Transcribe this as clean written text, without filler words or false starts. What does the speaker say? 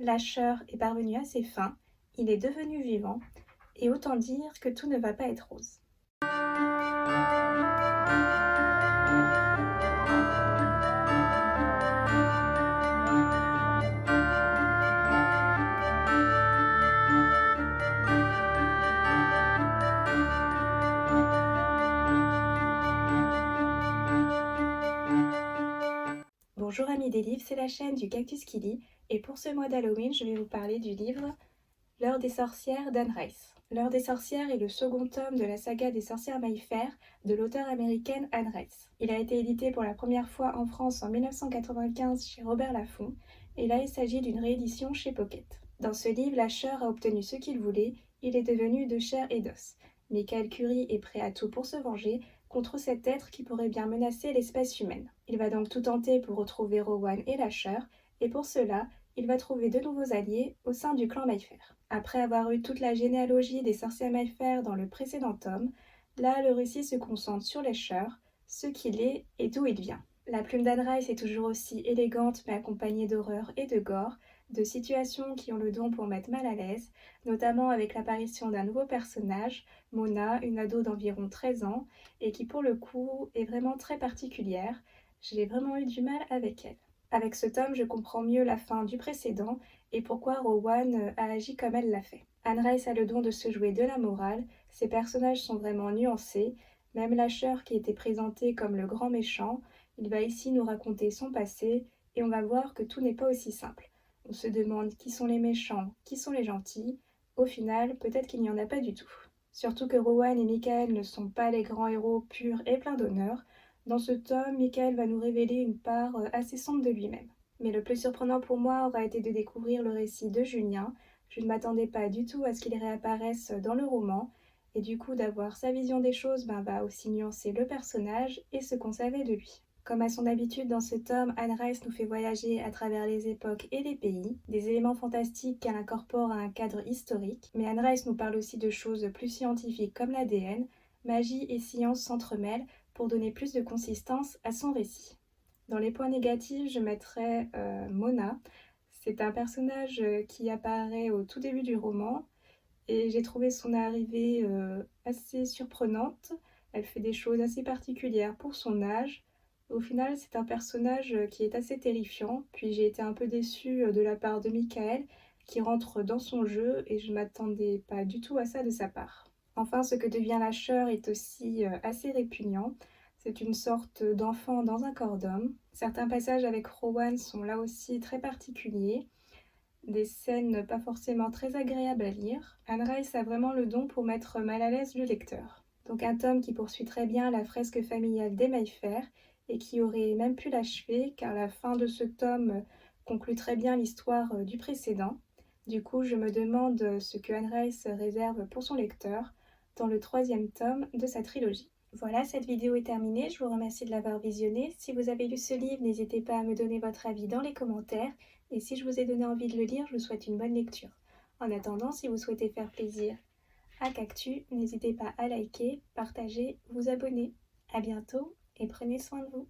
L'Asher est parvenu à ses fins, il est devenu vivant, et autant dire que tout ne va pas être rose. Bonjour amis des livres, c'est la chaîne du Cactus qui lit, et pour ce mois d'Halloween, je vais vous parler du livre L'heure des sorcières d'Anne Rice. L'heure des sorcières est le second tome de la saga des sorcières Mayfair de l'auteure américaine Anne Rice. Il a été édité pour la première fois en France en 1995 chez Robert Laffont, et là il s'agit d'une réédition chez Pocket. Dans ce livre, l'Asher a obtenu ce qu'il voulait, il est devenu de chair et d'os. Michael Curry est prêt à tout pour se venger contre cet être qui pourrait bien menacer l'espèce humaine. Il va donc tout tenter pour retrouver Rowan et l'Asher, et pour cela, il va trouver de nouveaux alliés au sein du clan Mayfair. Après avoir eu toute la généalogie des sorcières Mayfair dans le précédent tome, là le récit se concentre sur l'Asher, ce qu'il est et d'où il vient. La plume d'Anne Rice est toujours aussi élégante mais accompagnée d'horreur et de gore, de situations qui ont le don pour mettre mal à l'aise, notamment avec l'apparition d'un nouveau personnage, Mona, une ado d'environ 13 ans, et qui pour le coup est vraiment très particulière. J'ai vraiment eu du mal avec elle. Avec ce tome, je comprends mieux la fin du précédent et pourquoi Rowan a agi comme elle l'a fait. Anne Rice a le don de se jouer de la morale, ses personnages sont vraiment nuancés, même l'Asher qui était présenté comme le grand méchant, il va ici nous raconter son passé et on va voir que tout n'est pas aussi simple. On se demande qui sont les méchants, qui sont les gentils, au final peut-être qu'il n'y en a pas du tout. Surtout que Rowan et Michael ne sont pas les grands héros purs et pleins d'honneur. Dans ce tome, Michael va nous révéler une part assez sombre de lui-même. Mais le plus surprenant pour moi aura été de découvrir le récit de Julien. Je ne m'attendais pas du tout à ce qu'il réapparaisse dans le roman, et du coup d'avoir sa vision des choses va aussi nuancer le personnage et ce qu'on savait de lui. Comme à son habitude dans ce tome, Anne Rice nous fait voyager à travers les époques et les pays, des éléments fantastiques qu'elle incorpore à un cadre historique, mais Anne Rice nous parle aussi de choses plus scientifiques comme l'ADN, magie et science s'entremêlent pour donner plus de consistance à son récit. Dans les points négatifs, je mettrais Mona. C'est un personnage qui apparaît au tout début du roman et j'ai trouvé son arrivée assez surprenante. Elle fait des choses assez particulières pour son âge. Au final, c'est un personnage qui est assez terrifiant, puis j'ai été un peu déçue de la part de Michael qui rentre dans son jeu et je ne m'attendais pas du tout à ça de sa part. Enfin, ce que devient l'Asher est aussi assez répugnant. C'est une sorte d'enfant dans un corps d'homme. Certains passages avec Rowan sont là aussi très particuliers. Des scènes pas forcément très agréables à lire. Anne Rice a vraiment le don pour mettre mal à l'aise le lecteur. Donc un tome qui poursuit très bien la fresque familiale des Mayfair et qui aurait même pu l'achever car la fin de ce tome conclut très bien l'histoire du précédent. Du coup, je me demande ce que Anne Rice réserve pour son lecteur dans le troisième tome de sa trilogie. Voilà, cette vidéo est terminée, je vous remercie de l'avoir visionnée. Si vous avez lu ce livre, n'hésitez pas à me donner votre avis dans les commentaires. Et si je vous ai donné envie de le lire, je vous souhaite une bonne lecture. En attendant, si vous souhaitez faire plaisir à Cactus, n'hésitez pas à liker, partager, vous abonner. À bientôt et prenez soin de vous.